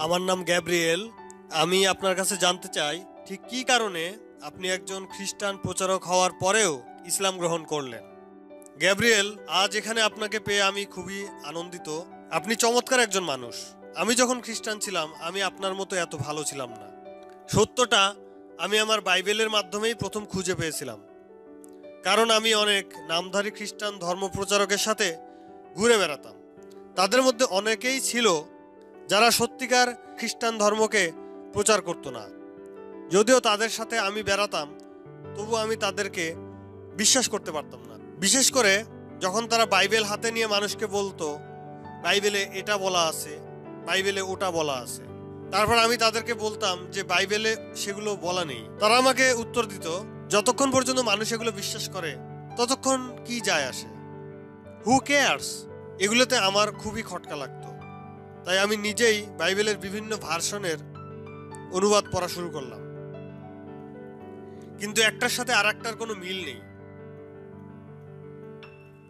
আমার নাম গ্যাব্রিয়েল। আমি আপনার কাছে জানতে চাই ঠিক কী কারণে আপনি একজন খ্রিস্টান প্রচারক হওয়ার পরেও ইসলাম গ্রহণ করলেন। গ্যাব্রিয়েল, আজ এখানে আপনাকে পেয়ে আমি খুবই আনন্দিত। আপনি চমৎকার একজন মানুষ। আমি যখন খ্রিস্টান ছিলাম আমি আপনার মতো এত ভালো ছিলাম না। সত্যটা আমি আমার বাইবেলের মাধ্যমেই প্রথম খুঁজে পেয়েছিলাম, কারণ আমি অনেক নামধারী খ্রিস্টান ধর্মপ্রচারকের সাথে ঘুরে বেড়াতাম। তাদের মধ্যে অনেকেই ছিল যারা সত্যিকার খ্রিস্টান ধর্মকে প্রচার করতো না। যদিও তাদের সাথে আমি বেড়াতাম, তবু আমি তাদেরকে বিশ্বাস করতে পারতাম না। বিশেষ করে যখন তারা বাইবেল হাতে নিয়ে মানুষকে বলতো বাইবেলে এটা বলা আছে, বাইবেলে ওটা বলা আছে। তারপর আমি তাদেরকে বলতাম যে বাইবেলে সেগুলো বলা নেই। তারা আমাকে উত্তর দিত, যতক্ষণ পর্যন্ত মানুষ এগুলো বিশ্বাস করে ততক্ষণ কি যায় আসে, হু কেয়ার্স। এগুলোতে আমার খুবই খটকা লাগতো। তাই আমি নিজেই বাইবেলের বিভিন্ন ভার্সনের অনুবাদ পড়া শুরু করলাম, কিন্তু একটার সাথে আর একটার কোনো মিল নেই।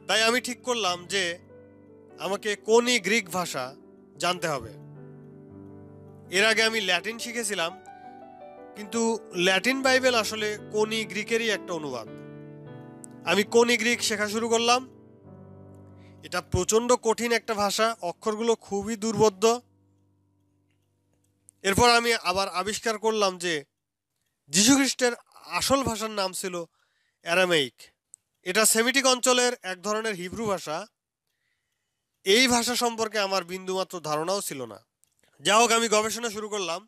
তাই আমি ঠিক করলাম যে আমাকে কোনই গ্রিক ভাষা জানতে হবে। এর আগে আমি ল্যাটিন শিখেছিলাম, কিন্তু ল্যাটিন বাইবেল আসলে কোনই গ্রিকেরই একটা অনুবাদ। আমি কোনই গ্রিক শেখা শুরু করলাম। এটা প্রচণ্ড কঠিন একটা ভাষা, অক্ষরগুলো খুবই দুর্বোধ্য। এরপর আমি আবার আবিষ্কার করলাম যে যীশুখ্রিস্টের আসল ভাষার নাম ছিল অ্যারামেইক। এটা সেমিটিক অঞ্চলের এক ধরনের হিব্রু ভাষা। এই ভাষা সম্পর্কে আমার বিন্দুমাত্র ধারণাও ছিল না। যা হোক, আমি গবেষণা শুরু করলাম।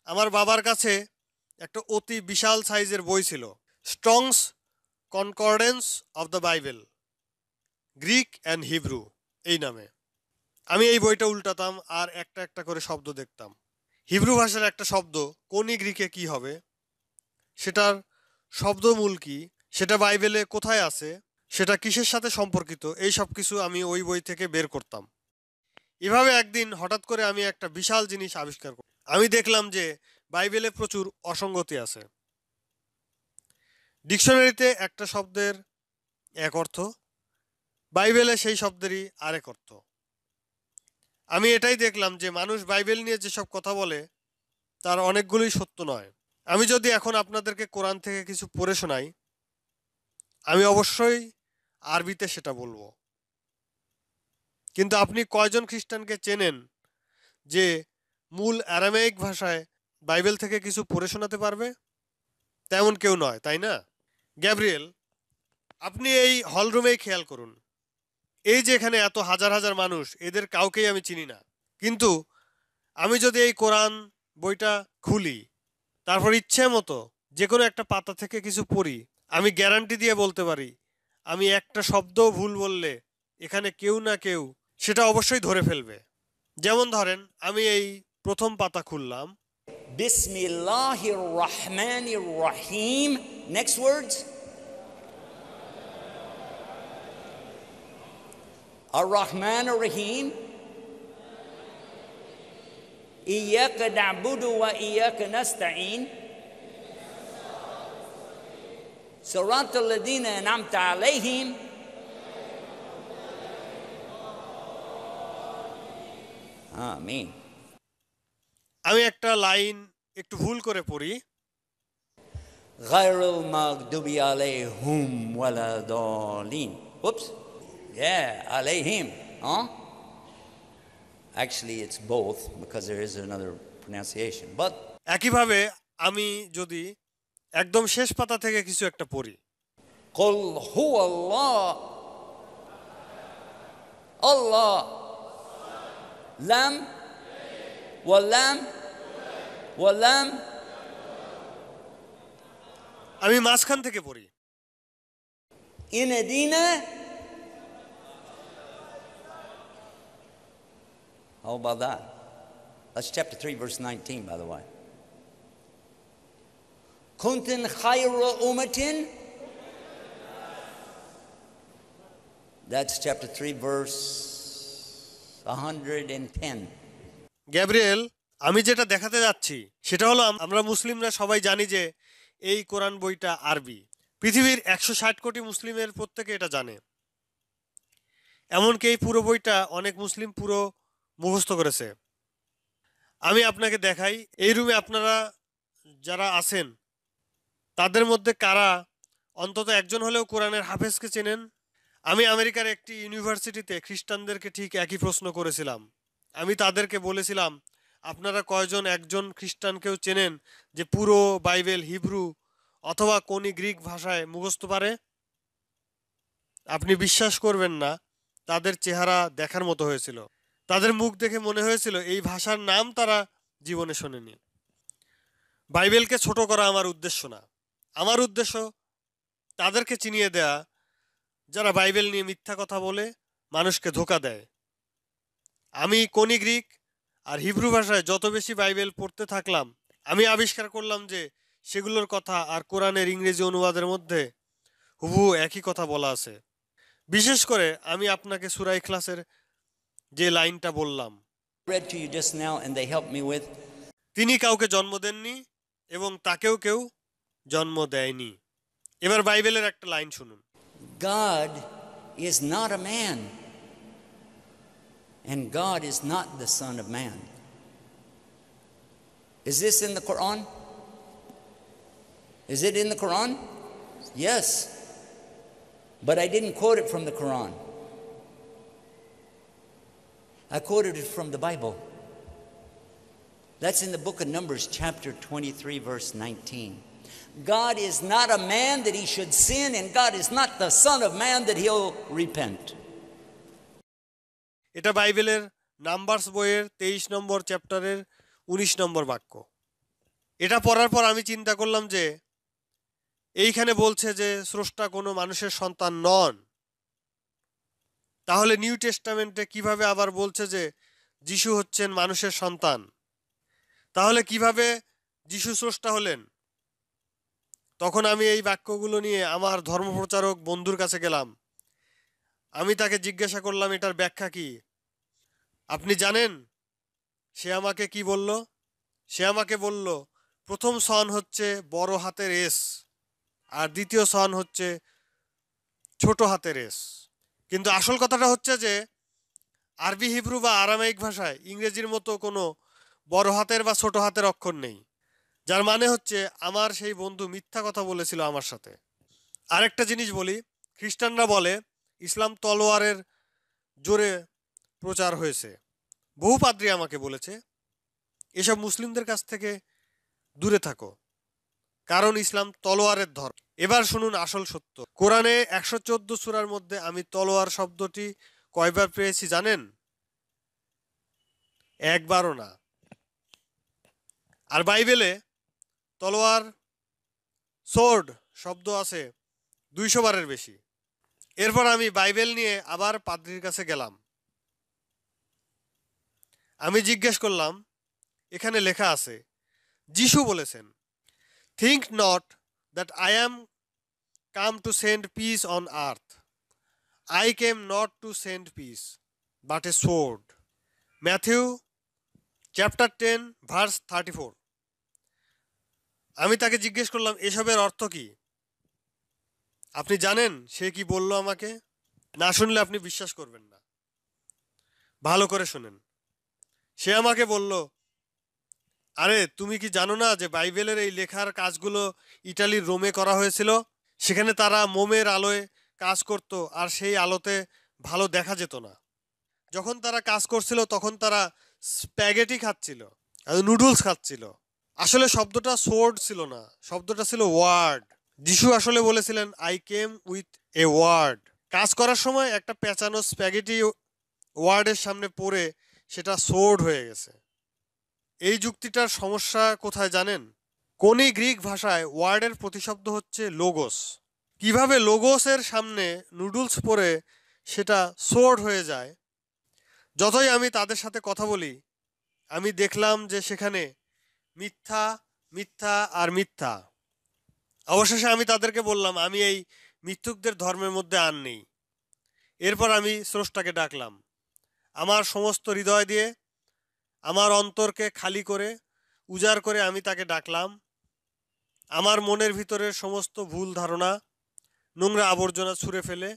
আমার বাবার কাছে একটা অতি বিশাল সাইজের বই ছিল, Strong's concordance of the Bible, Greek and Hebrew এই নামে। আমি এই বইটা উল্টাতাম আর একটা একটা করে শব্দ দেখতাম। হিব্রু ভাষার একটা শব্দ কোনই গ্রিকে কি হবে, সেটার শব্দমূল কি, সেটা বাইবেলে কোথায় আছে, সেটা কিসের সাথে সম্পর্কিত, এই সব কিছু আমি ওই বই থেকে বের করতাম। এভাবে একদিন হঠাৎ করে আমি একটা বিশাল জিনিস আবিষ্কার করি। আমি দেখলাম যে বাইবেলে প্রচুর অসঙ্গতি আছে। ডিকশনারিতে একটা শব্দের এক অর্থ, বাইবেলে সেই শব্দেরই আরেক অর্থ। আমি এটাই দেখলাম যে মানুষ বাইবেল নিয়ে যেসব কথা বলে তার অনেকগুলোই সত্য নয়। আমি যদি এখন আপনাদেরকে কোরআন থেকে কিছু পড়ে শোনাই, আমি অবশ্যই আরবিতে সেটা বলবো। কিন্তু আপনি কয়জন খ্রিস্টানকে চেনেন যে মূল অ্যারামেইক ভাষায় বাইবেল থেকে কিছু পড়ে শোনাতে পারবে? তেমন কেউ নয়, তাই না? গ্যাব্রিয়েল, আপনি এই হলরুমেই খেয়াল করুন। এই যে এখানে এত হাজার হাজার মানুষ, এদের কাউকেই আমি চিনি না। কিন্তু আমি যদি এই কোরআন বইটা খুলি, তারপর ইচ্ছে মতো যে কোনো একটা পাতা থেকে কিছু পড়ি, আমি গ্যারান্টি দিয়ে বলতে পারি আমি একটা শব্দও ভুল বললে এখানে কেউ না কেউ সেটা অবশ্যই ধরে ফেলবে। যেমন ধরেন, আমি এই প্রথম পাতা খুললাম। Bismillahir Rahmanir Rahim. Next words. Ar-Rahman Ar-Rahim. Iyyaka na'budu wa iyyaka nasta'in. Siratal ladina an'amta alayhim. Amen. আমি একটা লাইন একটু ভুল করে পড়ি। Ghayril maghdubi alayhim waladallin. Whoops. Yeah, alayhim. Huh? Actually, it's both because there is another pronunciation. But একইভাবে আমি যদি একদম শেষ পাতা থেকে কিছু একটা পড়ি, Qul huwa Allah. Allah. Lam. Walam. Walam. আমি মাঝখান থেকে পড়ি। Inadina. How about that? That's chapter 3, verse 19, by the way. Kuntin khayra ummatin. That's chapter 3, verse 110. Gabriel, আমি যেটা দেখাতে যাচ্ছি সেটা হলো আমরা মুসলিমরা সবাই জানি যে এই কোরআন বইটা আরবি। পৃথিবীর 160 কোটি মুসলিমের প্রত্যেকে এটা জানে। এমনকি এই পুরো বইটা অনেক মুসলিম পুরো মুখস্থ করেছে। আমি আপনাকে দেখাই, এই রুমে আপনারা যারা আছেন তাদের মধ্যে কারা অন্তত একজন হলেও কোরআনের হাফেজকে চেনেন। আমি আমেরিকার একটি ইউনিভার্সিটিতে খ্রিস্টানদেরকে ঠিক একই প্রশ্ন করেছিলাম। আমি তাদেরকে বলেছিলাম, আপনারা কয়জন একজন খ্রিস্টানকেও চেনেন যে পুরো বাইবেল হিব্রু অথবা কোনি গ্রিক ভাষায় মুখস্থ পারে? আপনি বিশ্বাস করবেন না, তাদের চেহারা দেখার মতো হয়েছিল। তাদের মুখ দেখে মনে হয়েছিল এই ভাষার নাম তারা জীবনে শোনেনি। বাইবেলকে ছোট করা আমার উদ্দেশ্য না। আমার উদ্দেশ্য তাদেরকে চিনিয়ে দেয়া যারা বাইবেল নিয়ে মিথ্যা কথা বলে মানুষকে ধোঁকা দেয়। আমি কোনি গ্রিক আর হিব্রু ভাষায় যত বেশি বাইবেল পড়তে থাকলাম, আমি আবিষ্কার করলাম যে সেগুলোর কথা আর কোরআনের ইংরেজি অনুবাদের মধ্যে হুবহু একই কথা বলা আছে। বিশেষ করে আমি আপনাকে সূরা ইখলাসের যে লাইনটা বললাম, Read to you just now, and they helped me with. তিনি কাউকে জন্ম দেননি এবং তাকেও কেউ জন্ম দেয়নি। এবার বাইবেলের একটা লাইন শুনুন। God is not a man, and God is not the Son of Man. Is this in the Quran? Is it in the Quran? Yes. But I didn't quote it from the Quran. I quoted it from the Bible. That's in the book of Numbers, chapter 23, verse 19. God is not a man that he should sin, and God is not the Son of Man that he'll repent. এটা বাইবেলের numbers বইয়ের 23 নম্বর চ্যাপ্টারের 19 নম্বর বাক্য। এটা পড়ার পর আমি চিন্তা করলাম যে এইখানে বলছে যে স্রষ্টা কোনো মানুষের সন্তান নন। তাহলে নিউ টেস্টামেন্টে কিভাবে আবার বলছে যে যিশু হচ্ছেন মানুষের সন্তান? তাহলে কিভাবে যিশু স্রষ্টা হলেন? তখন আমি এই বাক্যগুলো নিয়ে আমার ধর্মপ্রচারক বন্ধুর কাছে গেলাম। আমি তাকে জিজ্ঞাসা করলাম এটার ব্যাখ্যা কি। আপনি জানেন সে আমাকে কি বলল? সে আমাকে বলল, প্রথম সন হচ্ছে বড় হাতের এস আর দ্বিতীয় সন হচ্ছে ছোট হাতের এস। কিন্তু আসল কথাটা হচ্ছে যে আরবি, হিব্রু বা আরামাইক ভাষায় ইংরেজির মতো কোনো বড় হাতের বা ছোট হাতের অক্ষর নেই, যার মানে হচ্ছে আমার সেই বন্ধু মিথ্যা কথা বলেছিল আমার সাথে। আরেকটা জিনিস বলি, খ্রিস্টানরা বলে ইসলাম তলোয়ারের জোরে প্রচার হয়েছে। বহু পাদ্রী আমাকে বলেছে এসব মুসলিমদের কাছ থেকে দূরে থাকো, কারণ ইসলাম তলোয়ারের ধর্ম। এবার শুনুন আসল সত্য। কোরআনে 114 সূরার মধ্যে আমি তলোয়ার শব্দটি কয়বার পেয়েছি জানেন? একবারও না। আর বাইবেলে তলোয়ার, সোর্ড শব্দ আছে 200 বারের বেশি। এরপর আমি বাইবেল নিয়ে আবার পাদ্রীর কাছে গেলাম। আমি জিজ্ঞেস করলাম, এখানে লেখা আছে যিশু বলেছেন, think not that I am come to send peace on earth, I came not to send peace but a sword. Matthew chapter 10 verse 34। আমি তাকে জিজ্ঞেস করলাম এসবের অর্থ কি? আপনি জানেন সে কি বলল আমাকে? না শুনলে আপনি বিশ্বাস করবেন না, ভালো করে শুনেন। সে আমাকে বলল, আরে তুমি কি জানো না যে বাইবেলের এই লেখার কাজগুলো ইটালির রোমে করা হয়েছিল? সেখানে তারা মোমের আলোয় কাজ করত আর সেই আলোতে ভালো দেখা যেত না। যখন তারা কাজ করছিল তখন তারা স্প্যাগেটি খাচ্ছিল, নুডলস খাচ্ছিল। আসলে শব্দটা সোর্ড ছিল না, শব্দটা ছিল ওয়ার্ড। যিশু আসলে বলেছিলেন I came with a word. কাজ করার সময় একটা পেঁচানো স্প্যাগেটি ওয়ার্ডের সামনে পড়ে সেটা সোর্ড হয়ে গেছে। এই যুক্তিটার সমস্যা কোথায় জানেন? কোনি গ্রিক ভাষায় ওয়ার্ডের প্রতিশব্দ হচ্ছে লোগোস। কিভাবে লোগোসের সামনে নুডলস পরে সেটা সোর্ড হয়ে যায়? যতই আমি তাদের সাথে কথা বলি আমি দেখলাম যে সেখানে মিথ্যা, মিথ্যা আর মিথ্যা। অবশেষে আমি তাদেরকে বললাম আমি এই মিথ্যুকদের ধর্মের মধ্যে আর নেই। এরপর আমি স্রষ্টাকে ডাকলাম আমার সমস্ত হৃদয় দিয়ে, আমার অন্তরকে খালি করে উজাড় করে আমি তাকে ডাকলাম। আমার মনের ভিতরের সমস্ত ভুল ধারণা, নোংরা আবর্জনা ছুঁড়ে ফেলে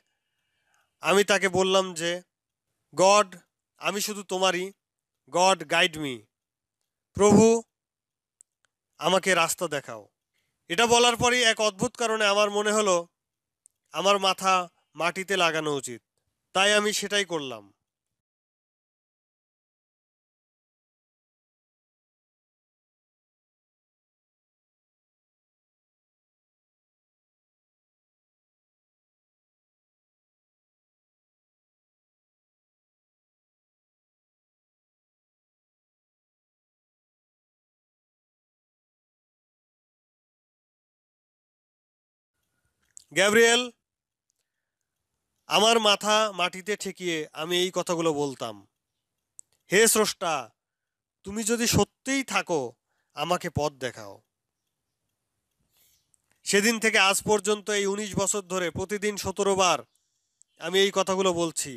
আমি তাকে বললাম যে গড, আমি শুধু তোমারই। গড গাইড মি, প্রভু আমাকে রাস্তা দেখাও। এটা বলার পরই এক অদ্ভুত কারণে আমার মনে হলো আমার মাথা মাটিতে লাগানো উচিত, তাই আমি সেটাই করলাম। গ্যাব্রিয়েল, আমার মাথা মাটিতে ঠেকিয়ে আমি এই কথাগুলো বলতাম, হে স্রষ্টা, তুমি যদি সত্যিই থাকো আমাকে পথ দেখাও। সেদিন থেকে আজ পর্যন্ত এই 19 বছর ধরে প্রতিদিন 17 বার আমি এই কথাগুলো বলছি।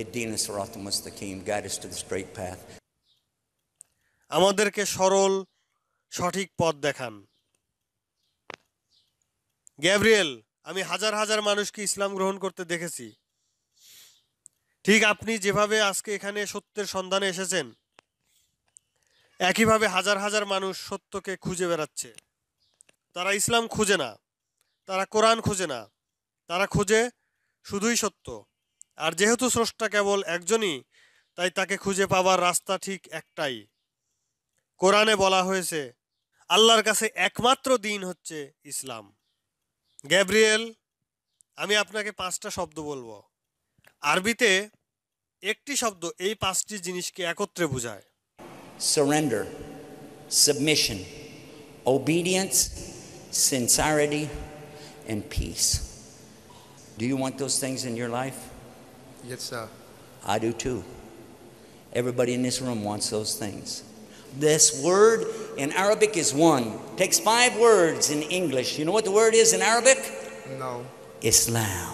اهدنا الصراط المستقيم, guide us to the straight path. আমাদেরকে সরল সঠিক পথ দেখান। গ্যাব্রিয়েল, আমি হাজার হাজার মানুষকে ইসলাম গ্রহণ করতে দেখেছি, ঠিক আপনি যেভাবে আজকে এখানে সত্যের সন্ধানে এসেছেন, একইভাবে হাজার হাজার মানুষ সত্যকে খুঁজে বেড়াচ্ছে। তারা ইসলাম খুঁজে না, তারা কোরআন খুঁজে না, তারা খুঁজে শুধুই সত্য। আর যেহেতু স্রষ্টা কেবল একজনই, তাই তাকে খুঁজে পাবার রাস্তা ঠিক একটাই। কোরআনে বলা হয়েছে আল্লাহর কাছে একমাত্র দিন হচ্ছে ইসলাম। গ্যাব্রিয়েল, আমি আপনাকে 5টা শব্দ বলবো। আরবিতে একটি শব্দ এই 5টি জিনিসকে একত্রে বোঝায়। Surrender, submission, obedience, sincerity, and peace. Do you want those things in your life? Yes, sir. I do too. Everybody in this room wants those things. This word in Arabic is one. Takes 5 words in English. You know what the word is in Arabic? No. Islam.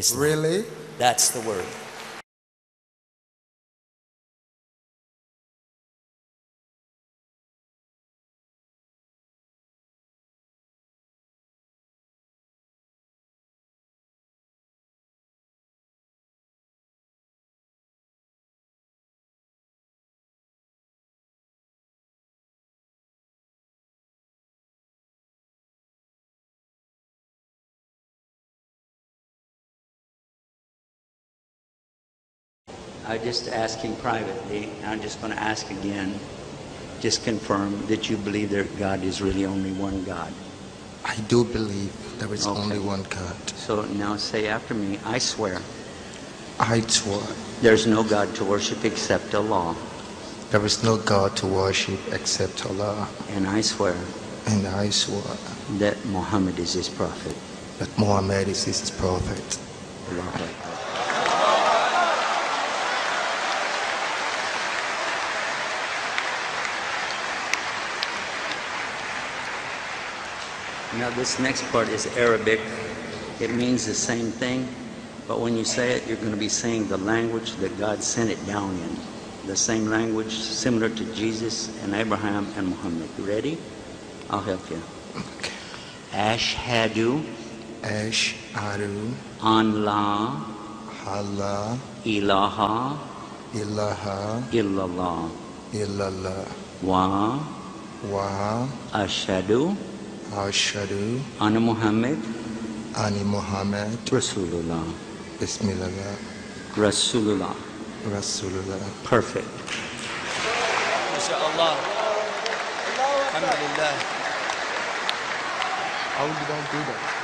Islam. Really? That's the word. I just asked him privately, and I'm just going to ask again. Just confirm that you believe that God is really only one God. I do believe there is Okay. only one God. So now say after me, I swear I swear there's no God to worship except Allah. there is no God to worship except Allah. And I swear And I swear that Muhammad is his prophet. that Muhammad is his prophet. Allahu Akbar. Now this next part is Arabic. It means the same thing, but when you say it, you're going to be saying the language that God sent it down in. The same language similar to Jesus and Abraham and Muhammad. You ready? I'll help you. Okay. Ashhadu Ashhadu an la Allah ilaha ilaha illallah illallah wa wa ashhadu ashhadu anna Muhammad anna Muhammad Rasulullah. Bismillah Rasulullah. Rasulullah. Perfect. MashaAllah. Alhamdulillah. How did I do that?